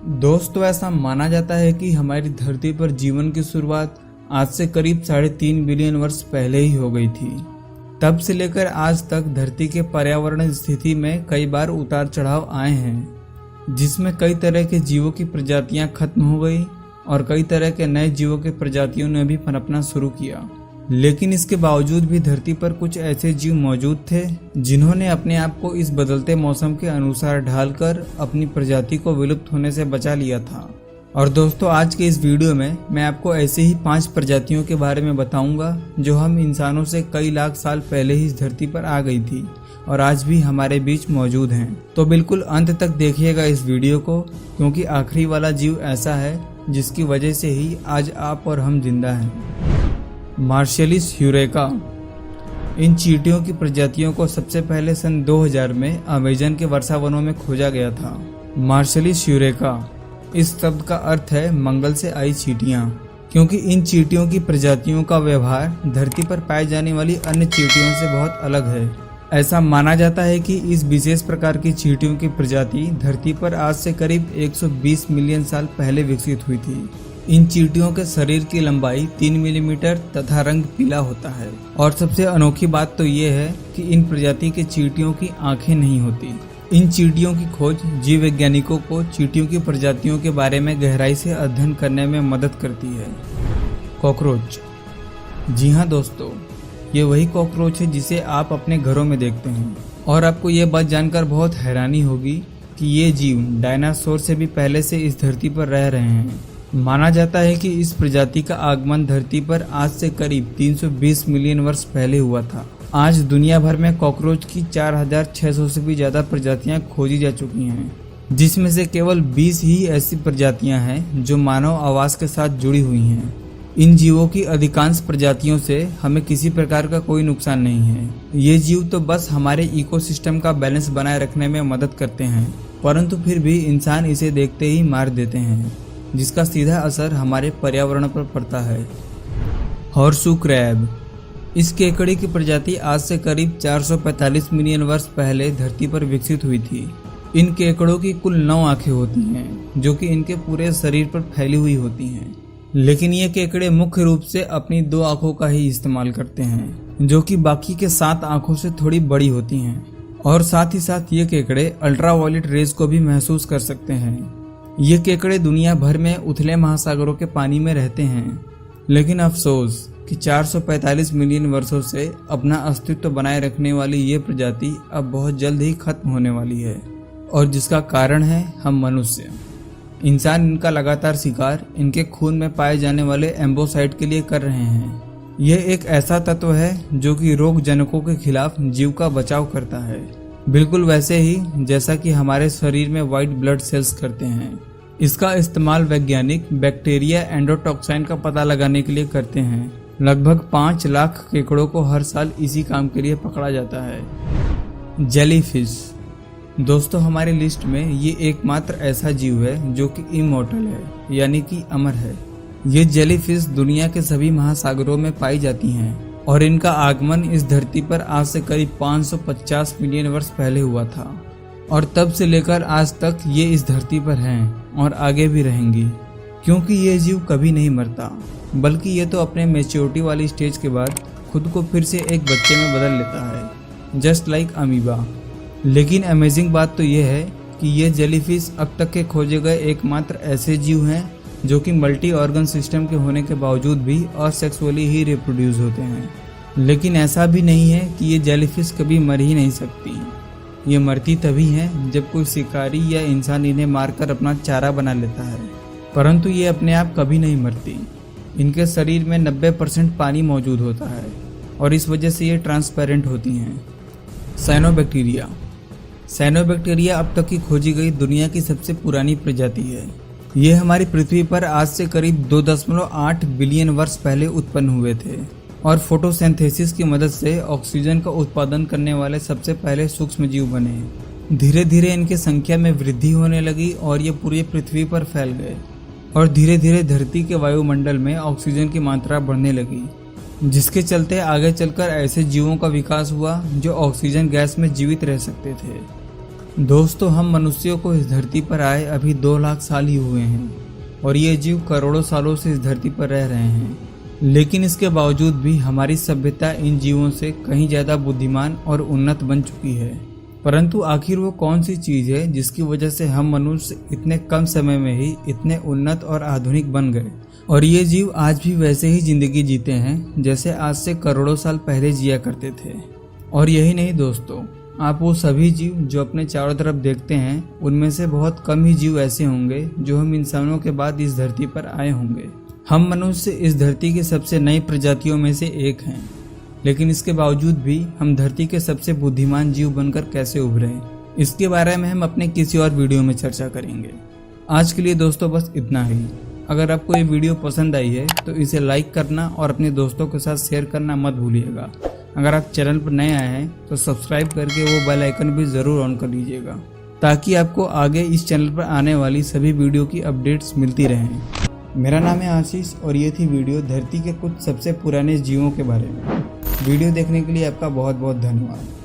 दोस्तों, ऐसा माना जाता है कि हमारी धरती पर जीवन की शुरुआत आज से करीब 3.5 बिलियन वर्ष पहले ही हो गई थी। तब से लेकर आज तक धरती के पर्यावरण स्थिति में कई बार उतार चढ़ाव आए हैं, जिसमें कई तरह के जीवों की प्रजातियां खत्म हो गई और कई तरह के नए जीवों के प्रजातियों ने भी पनपना शुरू किया। लेकिन इसके बावजूद भी धरती पर कुछ ऐसे जीव मौजूद थे जिन्होंने अपने आप को इस बदलते मौसम के अनुसार ढालकर अपनी प्रजाति को विलुप्त होने से बचा लिया था। और दोस्तों, आज के इस वीडियो में मैं आपको ऐसे ही 5 प्रजातियों के बारे में बताऊंगा जो हम इंसानों से कई लाख साल पहले ही इस धरती पर आ गई थी और आज भी हमारे बीच मौजूद हैं। तो बिल्कुल अंत तक देखिएगा इस वीडियो को, क्योंकि आखिरी वाला जीव ऐसा है जिसकी वजह से ही आज आप और हम जिंदा हैं। मार्शलिस यूरेका। इन चींटियों की प्रजातियों को सबसे पहले सन 2000 में अमेजन के वर्षा वनों में खोजा गया था। मार्शलिस यूरेका, इस शब्द का अर्थ है मंगल से आई चींटियां, क्योंकि इन चींटियों की प्रजातियों का व्यवहार धरती पर पाई जाने वाली अन्य चींटियों से बहुत अलग है। ऐसा माना जाता है कि इस विशेष प्रकार की चींटियों की प्रजाति धरती पर आज से करीब 120 मिलियन साल पहले विकसित हुई थी। इन चींटियों के शरीर की लंबाई 3 मिलीमीटर तथा रंग पीला होता है। और सबसे अनोखी बात तो ये है कि इन प्रजाति के चींटियों की आंखें नहीं होती। इन चींटियों की खोज जीव वैज्ञानिकों को चींटियों की प्रजातियों के बारे में गहराई से अध्ययन करने में मदद करती है। कॉकरोच। जी हाँ दोस्तों, ये वही कॉकरोच है जिसे आप अपने घरों में देखते हैं। और आपको ये बात जानकर बहुत हैरानी होगी कि ये जीव डायनासोर से भी पहले से इस धरती पर रह रहे हैं। माना जाता है कि इस प्रजाति का आगमन धरती पर आज से करीब 320 मिलियन वर्ष पहले हुआ था। आज दुनिया भर में कॉकरोच की 4600 से भी ज्यादा प्रजातियां खोजी जा चुकी हैं, जिसमें से केवल 20 ही ऐसी प्रजातियां हैं जो मानव आवास के साथ जुड़ी हुई हैं। इन जीवों की अधिकांश प्रजातियों से हमें किसी प्रकार का कोई नुकसान नहीं है। ये जीव तो बस हमारे इकोसिस्टम का बैलेंस बनाए रखने में मदद करते हैं, परंतु फिर भी इंसान इसे देखते ही मार देते हैं, जिसका सीधा असर हमारे पर्यावरण पर पड़ता है। Horseshoe crab. इस केकड़े की प्रजाति आज से करीब 445 मिलियन वर्ष पहले धरती पर विकसित हुई थी। इन केकड़ों की कुल 9 आंखें होती हैं, जो कि इनके पूरे शरीर पर फैली हुई होती हैं। लेकिन ये केकड़े मुख्य रूप से अपनी 2 आंखों का ही इस्तेमाल करते हैं, जो कि बाकी के 7 आंखों से थोड़ी बड़ी होती हैं। और साथ ही साथ ये केकड़े अल्ट्रावायलेट रेज को भी महसूस कर सकते हैं। ये केकड़े दुनिया भर में उथले महासागरों के पानी में रहते हैं, लेकिन अफसोस कि 445 मिलियन वर्षों से अपना अस्तित्व बनाए रखने वाली ये प्रजाति अब बहुत जल्द ही खत्म होने वाली है। और जिसका कारण है हम मनुष्य। इंसान इनका लगातार शिकार इनके खून में पाए जाने वाले एम्बोसाइट के लिए कर रहे हैं। यह एक ऐसा तत्व है जो कि रोग जनकों के खिलाफ जीव का बचाव करता है, बिल्कुल वैसे ही जैसा कि हमारे शरीर में व्हाइट ब्लड सेल्स करते हैं। इसका इस्तेमाल वैज्ञानिक बैक्टीरिया एंडोटॉक्साइन का पता लगाने के लिए करते हैं। लगभग 5 लाख केकड़ों को हर साल इसी काम के लिए पकड़ा जाता है। जेलीफिश। दोस्तों, हमारी लिस्ट में ये एकमात्र ऐसा जीव है जो कि इमॉर्टल है, यानी कि अमर है। ये जेलीफिश दुनिया के सभी महासागरों में पाई जाती हैं और इनका आगमन इस धरती पर आज से करीब 550 मिलियन वर्ष पहले हुआ था। और तब से लेकर आज तक ये इस धरती पर हैं और आगे भी रहेंगी, क्योंकि ये जीव कभी नहीं मरता, बल्कि ये तो अपने मैच्योरिटी वाली स्टेज के बाद खुद को फिर से एक बच्चे में बदल लेता है, जस्ट लाइक अमीबा। लेकिन अमेजिंग बात तो ये है कि ये जेलीफिश अब तक के खोजे गए एकमात्र ऐसे जीव हैं जो कि मल्टी ऑर्गन सिस्टम के होने के बावजूद भी असेक्सुअली ही रिप्रोड्यूस होते हैं। लेकिन ऐसा भी नहीं है कि ये जेलीफिश कभी मर ही नहीं सकती। ये मरती तभी हैं जब कोई शिकारी या इंसान इन्हें मारकर अपना चारा बना लेता है, परंतु ये अपने आप कभी नहीं मरती। इनके शरीर में 90% पानी मौजूद होता है और इस वजह से ये ट्रांसपेरेंट होती हैं। साइनोबैक्टीरिया। साइनोबैक्टीरिया अब तक की खोजी गई दुनिया की सबसे पुरानी प्रजाति है। ये हमारी पृथ्वी पर आज से करीब 2.8 बिलियन वर्ष पहले उत्पन्न हुए थे और फोटोसिंथेसिस की मदद से ऑक्सीजन का उत्पादन करने वाले सबसे पहले सूक्ष्म जीव बने। धीरे धीरे इनकी संख्या में वृद्धि होने लगी और ये पूरी पृथ्वी पर फैल गए और धीरे धीरे धरती के वायुमंडल में ऑक्सीजन की मात्रा बढ़ने लगी, जिसके चलते आगे चलकर ऐसे जीवों का विकास हुआ जो ऑक्सीजन गैस में जीवित रह सकते थे। दोस्तों, हम मनुष्यों को इस धरती पर आए अभी 2 लाख साल ही हुए हैं और ये जीव करोड़ों सालों से इस धरती पर रह रहे हैं। लेकिन इसके बावजूद भी हमारी सभ्यता इन जीवों से कहीं ज्यादा बुद्धिमान और उन्नत बन चुकी है। परंतु आखिर वो कौन सी चीज है जिसकी वजह से हम मनुष्य इतने कम समय में ही इतने उन्नत और आधुनिक बन गए और ये जीव आज भी वैसे ही जिंदगी जीते हैं जैसे आज से करोड़ों साल पहले जिया करते थे। और यही नहीं दोस्तों, आप वो सभी जीव जो अपने चारों तरफ देखते हैं उनमें से बहुत कम ही जीव ऐसे होंगे जो हम इंसानों के बाद इस धरती पर आए होंगे। हम मनुष्य इस धरती की सबसे नई प्रजातियों में से एक हैं, लेकिन इसके बावजूद भी हम धरती के सबसे बुद्धिमान जीव बनकर कैसे उभरे, इसके बारे में हम अपने किसी और वीडियो में चर्चा करेंगे। आज के लिए दोस्तों बस इतना ही। अगर आपको ये वीडियो पसंद आई है तो इसे लाइक करना और अपने दोस्तों के साथ शेयर करना मत भूलिएगा। अगर आप चैनल पर नए आए हैं तो सब्सक्राइब करके वो बेल आइकन भी जरूर ऑन कर लीजिएगा ताकि आपको आगे इस चैनल पर आने वाली सभी वीडियो की अपडेट्स मिलती रहें। मेरा नाम है आशीष और ये थी वीडियो धरती के कुछ सबसे पुराने जीवों के बारे में। वीडियो देखने के लिए आपका बहुत बहुत धन्यवाद।